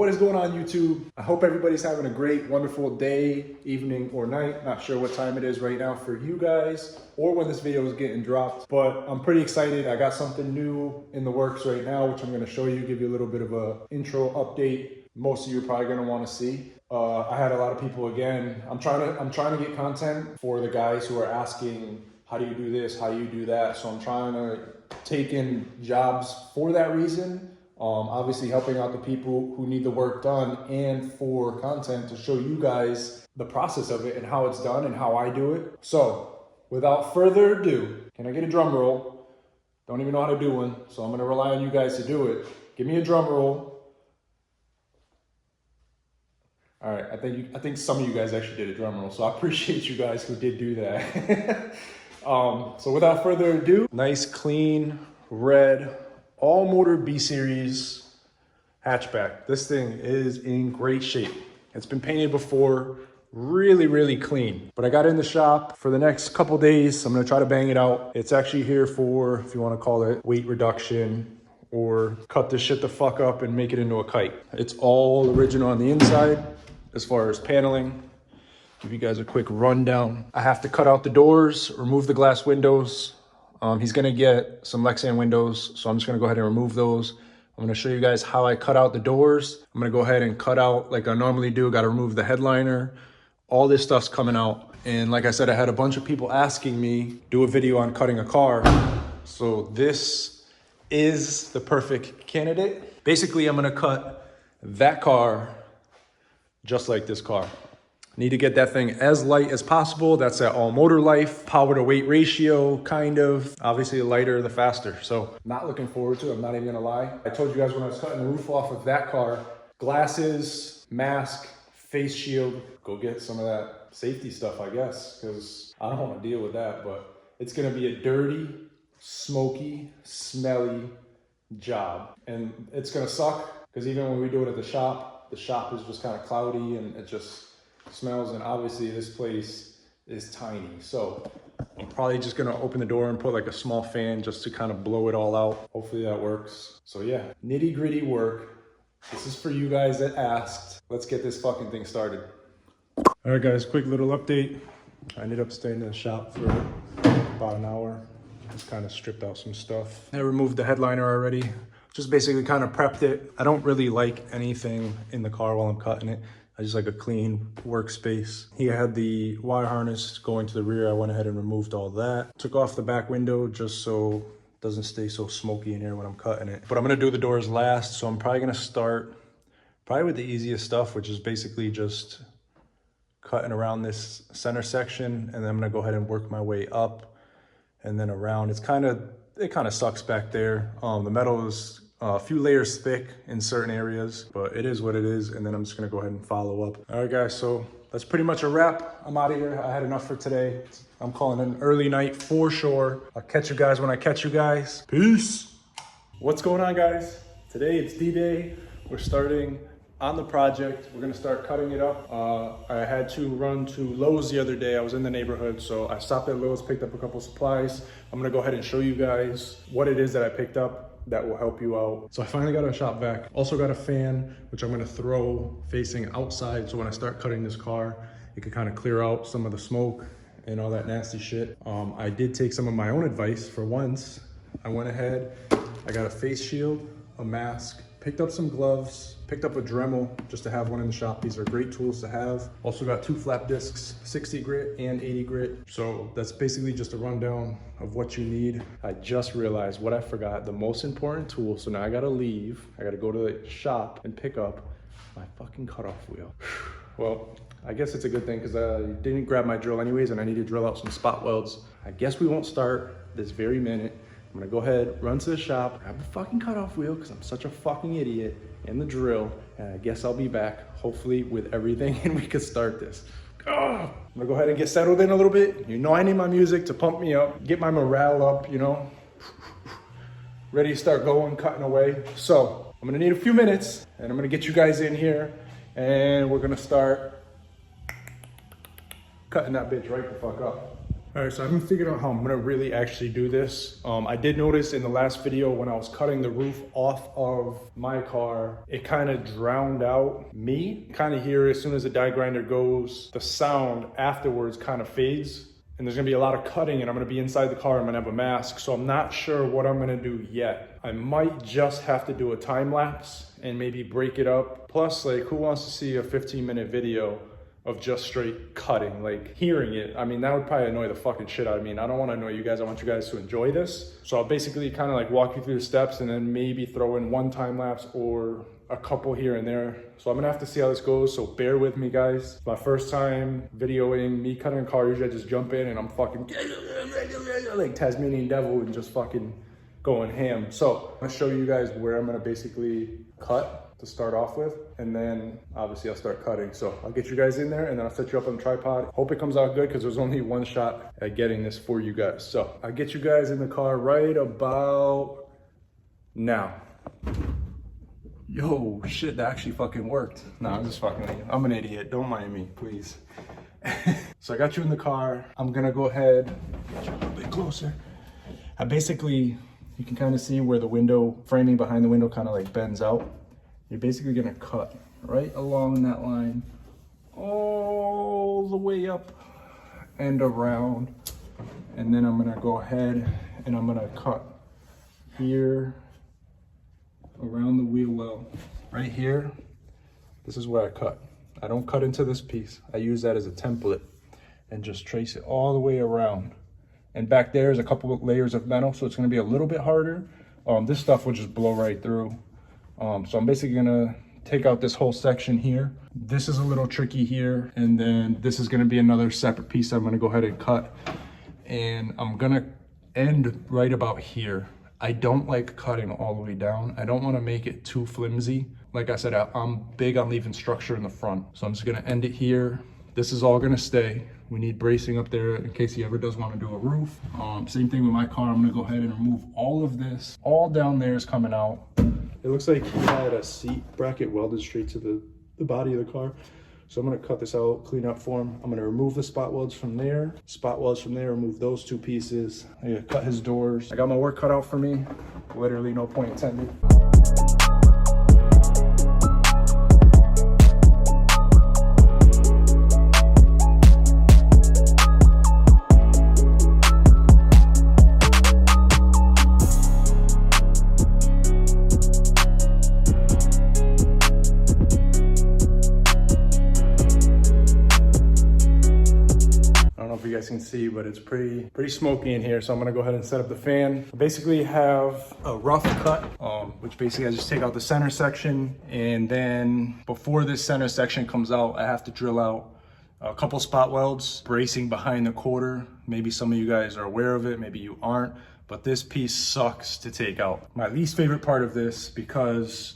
What is going on, YouTube? I hope everybody's having a great, wonderful day, evening, or night. Not sure what time it is right now for you guys or when this video is getting dropped, but I'm pretty excited. I got something new in the works right now, which I'm going to show you, give you a little bit of a intro update. Most of you are probably going to want to see. I had a lot of people again. I'm trying to get content for the guys who are asking, how do you do this? How do you do that? So I'm trying to take in jobs for that reason. Obviously helping out the people who need the work done, and for content to show you guys the process of it and how it's done and how I do it. So without further ado, can I get a drum roll? Don't even know how to do one, so I'm gonna rely on you guys to do it. Give me a drum roll. All right, I think some of you guys actually did a drum roll, so I appreciate you guys who did do that. So without further ado, nice clean red all motor B series hatchback. This thing is in great shape. It's been painted before, really clean. But I got it in the shop for the next couple days. I'm gonna try to bang it out. It's actually here for, if you wanna call it, weight reduction, or cut this shit the fuck up and make it into a kite. It's all original on the inside as far as paneling. Give you guys a quick rundown. I have to cut out the doors, remove the glass windows. He's gonna get some Lexan windows, so I'm just gonna go ahead and remove those. I'm gonna show you guys how I cut out the doors. I'm gonna go ahead and cut out like I normally do. Gotta remove the headliner. All this stuff's coming out. And like I said, I had a bunch of people asking me, do a video on cutting a car. So this is the perfect candidate. Basically, I'm gonna cut that car just like this car. Need to get that thing as light as possible. That's that all motor life, power to weight ratio, kind of. Obviously, the lighter, the faster. So not looking forward to it, I'm not even gonna lie. I told you guys when I was cutting the roof off of that car, glasses, mask, face shield, go get some of that safety stuff, I guess, because I don't wanna deal with that, but it's gonna be a dirty, smoky, smelly job. And it's gonna suck, because even when we do it at the shop is just kind of cloudy and it just smells, and obviously this place is tiny. So I'm probably just gonna open the door and put like a small fan just to kind of blow it all out. Hopefully that works. So yeah, nitty gritty work. This is for you guys that asked. Let's get this fucking thing started. All right guys, quick little update. I ended up staying in the shop for about an hour. Just kind of stripped out some stuff. I removed the headliner already. Just basically kind of prepped it. I don't really like anything in the car while I'm cutting it. I just like a clean workspace. He had the wire harness going to the rear. I went ahead and removed all that. Took off the back window just so it doesn't stay so smoky in here when I'm cutting it. But I'm gonna do the doors last, so I'm probably gonna start with the easiest stuff, which is basically just cutting around this center section, and then I'm gonna go ahead and work my way up and then around. It kind of sucks back there. The metal is a few layers thick in certain areas, but it is what it is. And then I'm just gonna go ahead and follow up. All right guys, so that's pretty much a wrap. I'm out of here. I had enough for today. I'm calling it an early night for sure. I'll catch you guys when I catch you guys. Peace. What's going on guys? Today it's D-Day. We're starting on the project. We're gonna start cutting it up. I had to run to Lowe's the other day. I was in the neighborhood, so I stopped at Lowe's, picked up a couple supplies. I'm gonna go ahead and show you guys what it is that I picked up that will help you out. So I finally got a shop vac. Also got a fan, which I'm gonna throw facing outside, so when I start cutting this car, it can kind of clear out some of the smoke and all that nasty shit. I did take some of my own advice for once. I went ahead, I got a face shield, a mask, picked up some gloves, picked up a Dremel just to have one in the shop. These are great tools to have. Also got 2 flap discs, 60 grit and 80 grit. So that's basically just a rundown of what you need. I just realized what I forgot, the most important tool. So now I gotta leave. I gotta go to the shop and pick up my fucking cutoff wheel. Well, I guess it's a good thing because I didn't grab my drill anyways, and I need to drill out some spot welds. I guess we won't start this very minute. I'm gonna go ahead, run to the shop, grab the fucking cutoff wheel because I'm such a fucking idiot, and the drill, and I guess I'll be back, hopefully with everything, and we can start this. I'm gonna go ahead and get settled in a little bit. You know I need my music to pump me up, get my morale up, you know? Ready to start going, cutting away. So, I'm gonna need a few minutes, and I'm gonna get you guys in here, and we're gonna start cutting that bitch right the fuck up. All right, so I haven't figured out how I'm gonna really actually do this. I did notice in the last video when I was cutting the roof off of my car, it kind of drowned out me. Kind of hear as soon as the die grinder goes, the sound afterwards kind of fades. And there's gonna be a lot of cutting and I'm gonna be inside the car, I'm gonna have a mask. So I'm not sure what I'm gonna do yet. I might just have to do a time lapse and maybe break it up. Plus, like, who wants to see a 15-minute video of just straight cutting, like hearing it? I mean, that would probably annoy the fucking shit out of me, and I don't want to annoy you guys. I want you guys to enjoy this. So I'll basically kind of like walk you through the steps and then maybe throw in one time lapse or a couple here and there. So I'm gonna have to see how this goes, so bear with me, guys. It's my first time videoing me cutting a car. Usually I just jump in and I'm fucking like Tasmanian devil and just fucking going ham. So I'm gonna show you guys where I'm gonna basically cut to start off with, and then obviously I'll start cutting. So I'll get you guys in there and then I'll set you up on the tripod. Hope it comes out good because there's only one shot at getting this for you guys. So I'll get you guys in the car right about now. Yo, shit, that actually fucking worked. No, I'm just fucking with you. I'm an idiot, don't mind me, please. So I got you in the car. I'm gonna go ahead, get you a little bit closer. I basically, you can kind of see where the window, framing behind the window kind of like bends out. You're basically gonna cut right along that line, all the way up and around. And then I'm gonna go ahead and I'm gonna cut here around the wheel well. Right here, this is where I cut. I don't cut into this piece. I use that as a template and just trace it all the way around. And back there is a couple of layers of metal, so it's gonna be a little bit harder. This stuff will just blow right through. So I'm basically gonna take out this whole section here. This is a little tricky here, and then this is gonna be another separate piece I'm gonna go ahead and cut. And I'm gonna end right about here. I don't like cutting all the way down. I don't wanna make it too flimsy. Like I said, I'm big on leaving structure in the front. So I'm just gonna end it here. This is all gonna stay. We need bracing up there in case he ever does wanna do a roof. Same thing with my car. I'm gonna go ahead and remove all of this. All down there is coming out. It looks like he had a seat bracket welded straight to the body of the car. So I'm gonna cut this out, clean up for him. I'm gonna remove the spot welds from there, remove those two pieces. I'm gonna cut his doors. I got my work cut out for me. Literally, no point intended. Can see, but it's pretty smoky in here, so I'm gonna go ahead and set up the fan. I basically have a rough cut, which basically I just take out the center section, and then before this center section comes out, I have to drill out a couple spot welds, bracing behind the quarter. Maybe some of you guys are aware of it, maybe you aren't, but this piece sucks to take out. My least favorite part of this, because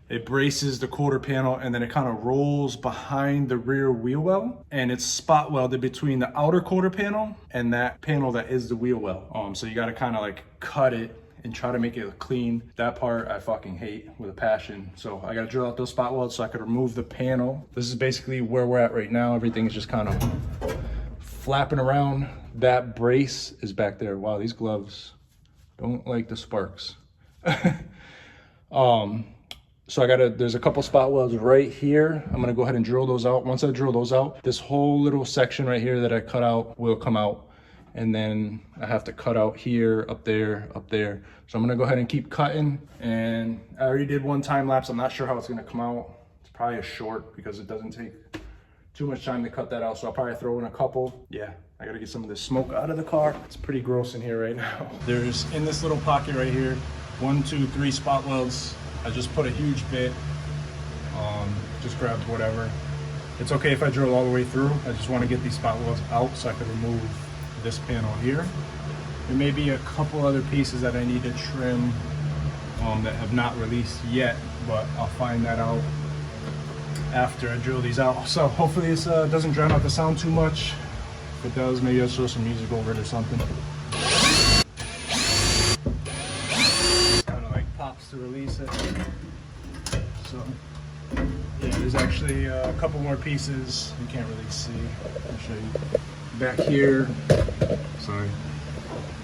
it braces the quarter panel and then it kind of rolls behind the rear wheel well, and it's spot welded between the outer quarter panel and that panel that is the wheel well. So you got to kind of like cut it and try to make it clean. That part I fucking hate with a passion. So I got to drill out those spot welds so I could remove the panel. This is basically where we're at right now. Everything is just kind of flapping around. That brace is back there. Wow, these gloves don't like the sparks. So there's a couple spot welds right here. I'm gonna go ahead and drill those out. Once I drill those out, this whole little section right here that I cut out will come out. And then I have to cut out here, up there, up there. So I'm gonna go ahead and keep cutting. And I already did one time lapse. I'm not sure how it's gonna come out. It's probably a short because it doesn't take too much time to cut that out. So I'll probably throw in a couple. Yeah, I gotta get some of this smoke out of the car. It's pretty gross in here right now. There's, in this little pocket right here, 1, 2, 3 spot welds. I just put a huge bit, just grabbed whatever. It's okay if I drill all the way through. I just want to get these spot welds out so I can remove this panel here. There may be a couple other pieces that I need to trim that have not released yet, but I'll find that out after I drill these out. So hopefully this doesn't drown out the sound too much. If it does, maybe I'll throw some music over it or something. To release it. So yeah, there's actually a couple more pieces you can't really see. I'll show you. back here. Sorry.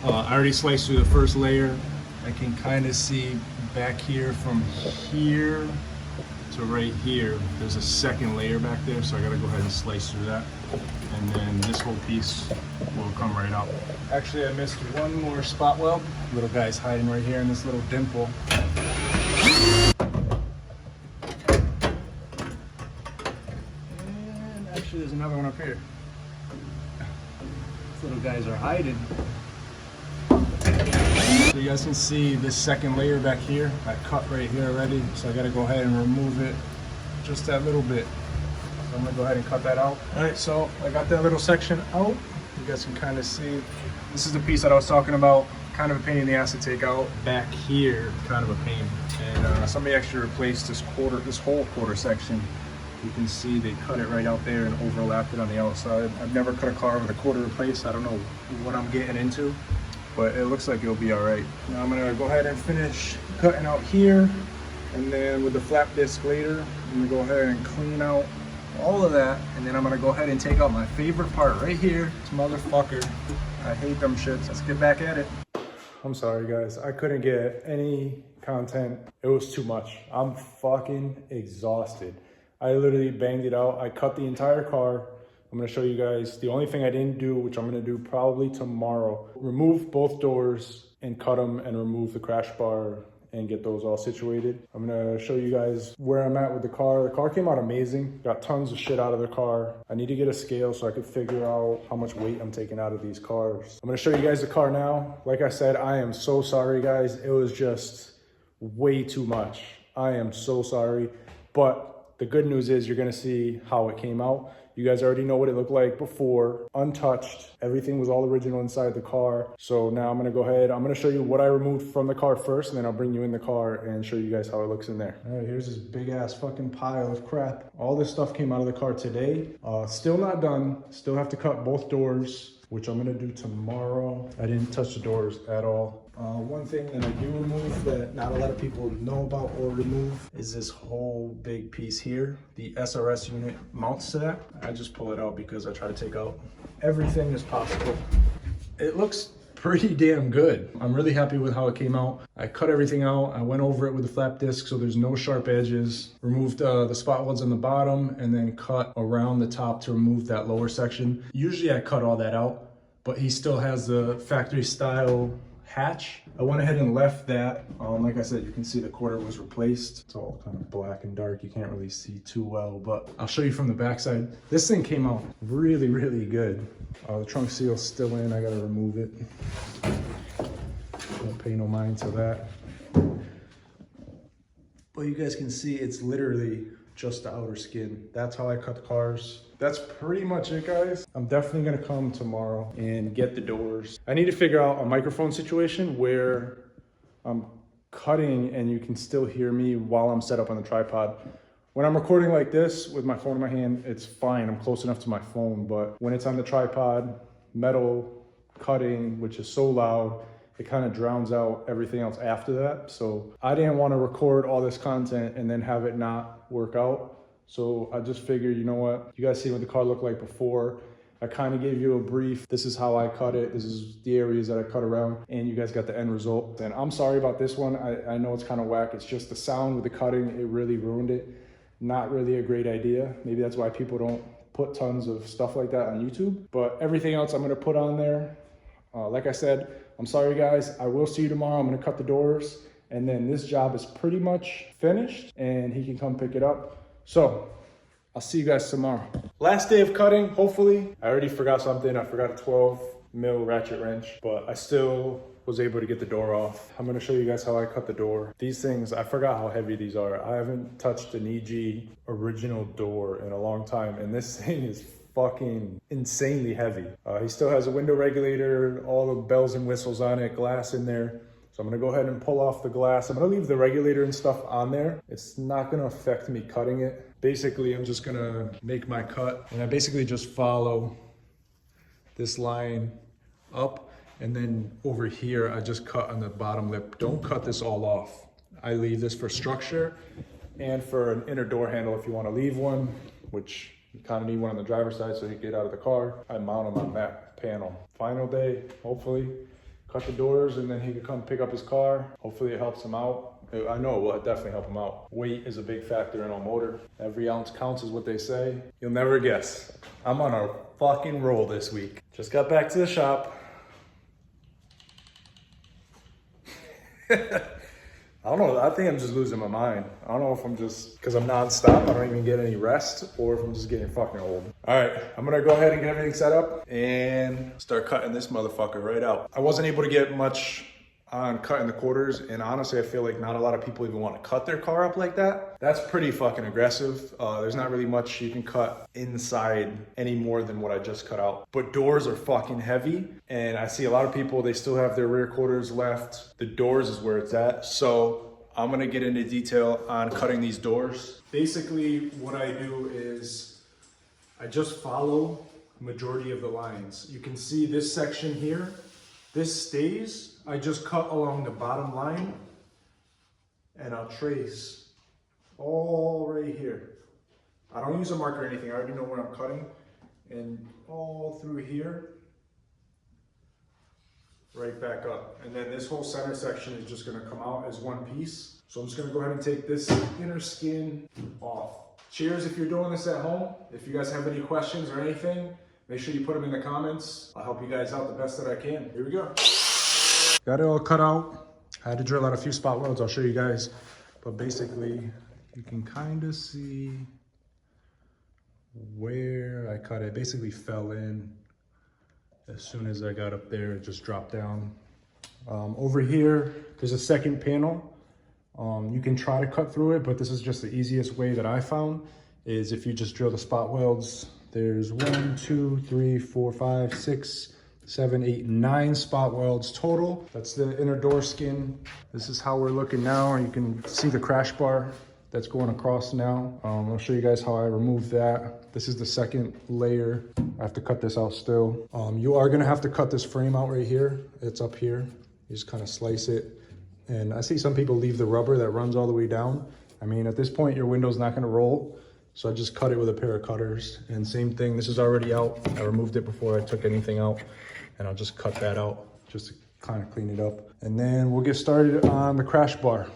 I already sliced through the first layer. I can kind of see back here from here to right here. There's a second layer back there, so I gotta go ahead and slice through that. And then this whole piece will come right out. Actually, I missed one more spot weld. Little guy's hiding right here in this little dimple. And actually, there's another one up here. These little guys are hiding. So you guys can see this second layer back here. I cut right here already, so I gotta go ahead and remove it just that little bit. So I'm gonna go ahead and cut that out. All right, so I got that little section out. You guys can kind of see, this is the piece that I was talking about. Kind of a pain in the ass to take out. Back here, kind of a pain. And somebody actually replaced this whole quarter section. You can see they cut it right out there and overlapped it on the outside. I've never cut a car with a quarter replaced. I don't know what I'm getting into, but it looks like it'll be all right. Now I'm gonna go ahead and finish cutting out here, and then with the flap disc later, I'm gonna go ahead and clean out all of that, and then I'm gonna go ahead and take out my favorite part right here. This motherfucker. I hate them shits. Let's get back at it. I'm sorry guys, I couldn't get any content. It was too much. I'm fucking exhausted. I literally banged it out. I cut the entire car. I'm gonna show you guys. The only thing I didn't do, which I'm gonna do probably tomorrow, remove both doors and cut them and remove the crash bar and get those all situated. I'm gonna show you guys where I'm at with the car. The car came out amazing. Got tons of shit out of the car. I need to get a scale so I could figure out how much weight I'm taking out of these cars. I'm gonna show you guys the car now. Like I said, I am so sorry guys. It was just way too much. I am so sorry. But the good news is you're gonna see how it came out. You guys already know what it looked like before, untouched. Everything was all original inside the car. So now I'm gonna go ahead, I'm gonna show you what I removed from the car first, and then I'll bring you in the car and show you guys how it looks in there. All right, here's this big ass fucking pile of crap. All this stuff came out of the car today. Still not done, still have to cut both doors, which I'm gonna do tomorrow. I didn't touch the doors at all. One thing that I do remove that not a lot of people know about or remove is this whole big piece here. The SRS unit mounts to that. I just pull it out because I try to take out everything as possible. It looks pretty damn good. I'm really happy with how it came out. I cut everything out. I went over it with a flap disc so there's no sharp edges. Removed the spot welds on the bottom and then cut around the top to remove that lower section. Usually I cut all that out, but he still has the factory style hatch. I went ahead and left that. Like I said, you can see the quarter was replaced. It's all kind of black and dark. You can't really see too well, but I'll show you from the backside. This thing came out really, really good. The trunk seal's still in. I gotta remove it. Don't pay no mind to that. But you guys can see it's literally just the outer skin. That's how I cut the cars. That's pretty much it, guys. I'm definitely gonna come tomorrow and get the doors. I need to figure out a microphone situation where I'm cutting and you can still hear me while I'm set up on the tripod. When I'm recording like this with my phone in my hand, it's fine. I'm close enough to my phone, but when it's on the tripod, metal cutting, which is so loud, it kind of drowns out everything else after that. So I didn't want to record all this content and then have it not work out. So I just figured, you know what? You guys see what the car looked like before. I kind of gave you a brief. This is how I cut it. This is the areas that I cut around, and you guys got the end result. And I'm sorry about this one. I know it's kind of whack. It's just the sound with the cutting. It really ruined it. Not really a great idea. Maybe that's why people don't put tons of stuff like that on YouTube. But everything else I'm going to put on there. Like I said, I'm sorry guys. I will see you tomorrow. I'm going to cut the doors, and then this job is pretty much finished, and he can come pick it up. So I'll see you guys tomorrow. Last day of cutting, hopefully. I already forgot something. I forgot a 12 mil ratchet wrench, but I still was able to get the door off. I'm gonna show you guys how I cut the door. These things, I forgot how heavy these are. I haven't touched an EG original door in a long time, and this thing is fucking insanely heavy. He still has a window regulator, all the bells and whistles on it, glass in there. So I'm gonna go ahead and pull off the glass. I'm gonna leave the regulator and stuff on there. It's not gonna affect me cutting it. Basically, I'm just gonna make my cut, and I basically just follow this line up, and then over here, I just cut on the bottom lip. Don't cut this all off. I leave this for structure and for an inner door handle if you wanna leave one, which You kind of need one on the driver's side so you get out of the car. I mount him on that panel. Final day, hopefully, cut the doors and then he can come pick up his car. Hopefully it helps him out. I know it will definitely help him out. Weight is a big factor in a motor. Every ounce counts is what they say. You'll never guess. I'm on a fucking roll this week. Just got back to the shop. I don't know, I think I'm just losing my mind. I don't know if I'm just, because I'm nonstop, I don't even get any rest, or if I'm just getting fucking old. All right, I'm gonna go ahead and get everything set up and start cutting this motherfucker right out. I wasn't able to get much on cutting the quarters, and honestly, I feel like not a lot of people even want to cut their car up like that. That's pretty fucking aggressive. There's not really much you can cut inside any more than what I just cut out. But doors are fucking heavy, and I see a lot of people, they still have their rear quarters left. The doors is where it's at. So I'm gonna get into detail on cutting these doors. Basically, what I do is I just follow majority of the lines. You can see this section here, this stays. I just cut along the bottom line and I'll trace all right here. I don't use a marker or anything. I already know where I'm cutting, and all through here, right back up. And then this whole center section is just gonna come out as one piece. So I'm just gonna go ahead and take this inner skin off. Cheers if you're doing this at home. If you guys have any questions or anything, make sure you put them in the comments. I'll help you guys out the best that I can. Here we go. Got it all cut out. I had to drill out a few spot welds. I'll show you guys. But basically, you can kind of see where I cut it. Basically fell in. As soon as I got up there, it just dropped down. Over here, there's a second panel. You can try to cut through it, but this is just the easiest way that I found, is if you just drill the spot welds. There's 1, 2, 3, 4, 5, 6, 7, 8, 9 spot welds total. That's the inner door skin. This is how we're looking now. You can see the crash bar that's going across now. I'll show you guys how I removed that. This is the second layer. I have to cut this out still. You are gonna have to cut this frame out right here. It's up here. You just kind of slice it. And I see some people leave the rubber that runs all the way down. I mean, at this point, your window's not gonna roll. So I just cut it with a pair of cutters. And same thing, this is already out. I removed it before I took anything out. And I'll just cut that out just to kind of clean it up. And then we'll get started on the crash bar.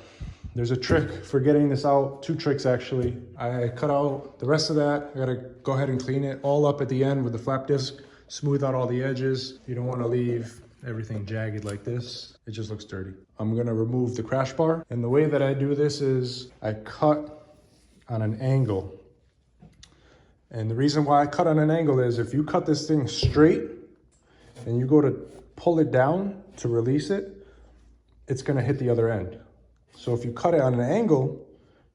There's a trick for getting this out, 2 tricks actually. I cut out the rest of that. I gotta go ahead and clean it all up at the end with the flap disc, smooth out all the edges. You don't wanna leave everything jagged like this. It just looks dirty. I'm gonna remove the crash bar. And the way that I do this is I cut on an angle. And the reason why I cut on an angle is if you cut this thing straight and you go to pull it down to release it, it's gonna hit the other end. So if you cut it on an angle,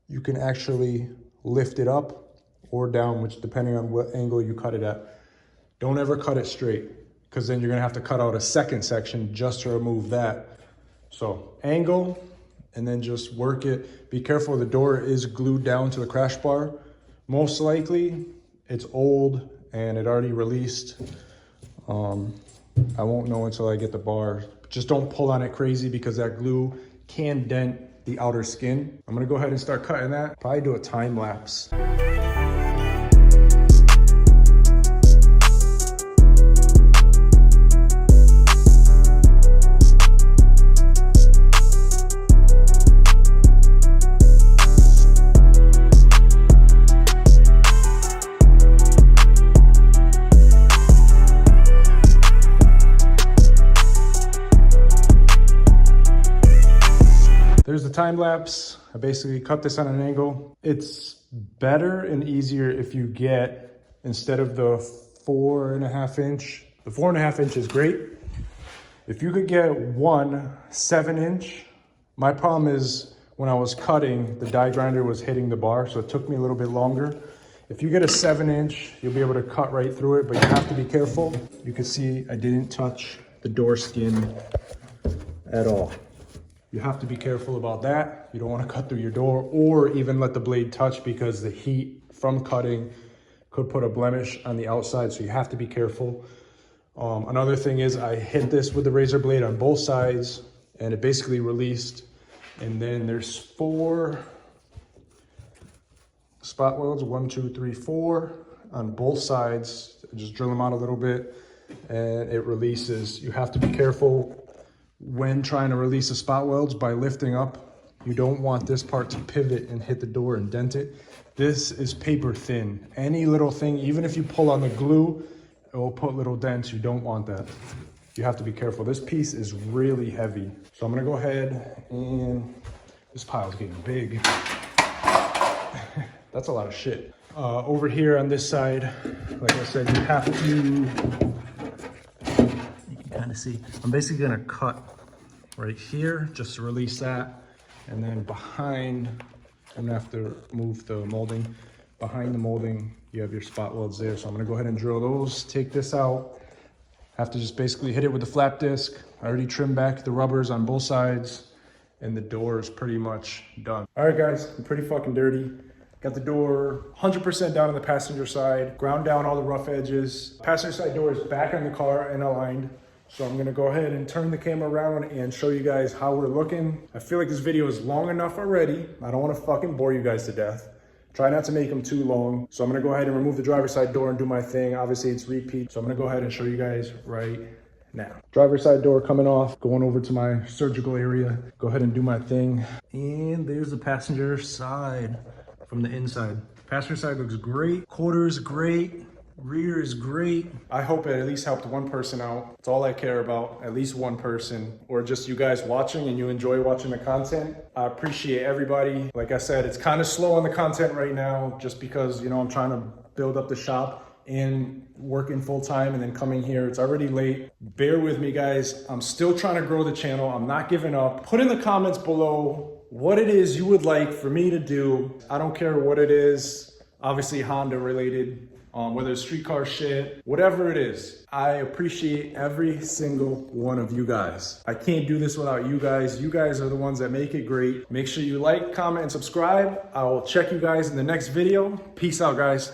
you can actually lift it up or down, which depending on what angle you cut it at. Don't ever cut it straight, because then you're gonna have to cut out a second section just to remove that. So angle, and then just work it. Be careful, the door is glued down to the crash bar. Most likely, it's old and it already released. I won't know until I get the bar. Just don't pull on it crazy because that glue can dent the outer skin. I'm gonna go ahead and start cutting that. Probably do a time lapse. There's the time lapse. I basically cut this on an angle. It's better and easier if you get, instead of the 4.5 inch, the 4.5 inch is great. If you could get one 7-inch, my problem is when I was cutting, the die grinder was hitting the bar, so it took me a little bit longer. If you get a 7-inch, you'll be able to cut right through it, but you have to be careful. You can see I didn't touch the door skin at all. You have to be careful about that. You don't want to cut through your door or even let the blade touch, because the heat from cutting could put a blemish on the outside, so you have to be careful. Another thing is I hit this with the razor blade on both sides and it basically released. And then there's 4 spot welds, 1, 2, 3, 4. on both sides. Just drill them out a little bit and it releases. You have to be careful when trying to release the spot welds by lifting up. You don't want this part to pivot and hit the door and dent it. This is paper thin. Any little thing, even if you pull on the glue, it will put little dents. You don't want that. You have to be careful. This piece is really heavy. So I'm gonna go ahead and this pile's getting big. That's a lot of shit. Over here on this side, like I said, you have to, you can kind of see, I'm basically gonna cut right here just to release that. And then behind, I'm gonna have to move the molding. Behind the molding, you have your spot welds there. So I'm gonna go ahead and drill those, take this out. Have to just basically hit it with the flap disc. I already trimmed back the rubbers on both sides and the door is pretty much done. All right guys, I'm pretty fucking dirty. Got the door 100% down on the passenger side, ground down all the rough edges. Passenger side door is back on the car and aligned. So I'm gonna go ahead and turn the camera around and show you guys how we're looking. I feel like this video is long enough already. I don't wanna fucking bore you guys to death. Try not to make them too long. So I'm gonna go ahead and remove the driver's side door and do my thing. Obviously it's repeat. So I'm gonna go ahead and show you guys right now. Driver's side door coming off, going over to my surgical area. Go ahead and do my thing. And there's the passenger side from the inside. Passenger side looks great. Quarters great. Rear is great. I hope it at least helped one person out. It's all I care about, at least one person, or just you guys watching and you enjoy watching the content. I appreciate everybody. Like I said, it's kind of slow on the content right now just because, you know, I'm trying to build up the shop and working full time and then coming here. It's already late. Bear with me guys. I'm still trying to grow the channel. I'm not giving up. Put in the comments below what it is you would like for me to do. I don't care what it is, obviously Honda related. Whether it's streetcar shit, whatever it is. I appreciate every single one of you guys. I can't do this without you guys. You guys are the ones that make it great. Make sure you like, comment, and subscribe. I will check you guys in the next video. Peace out, guys.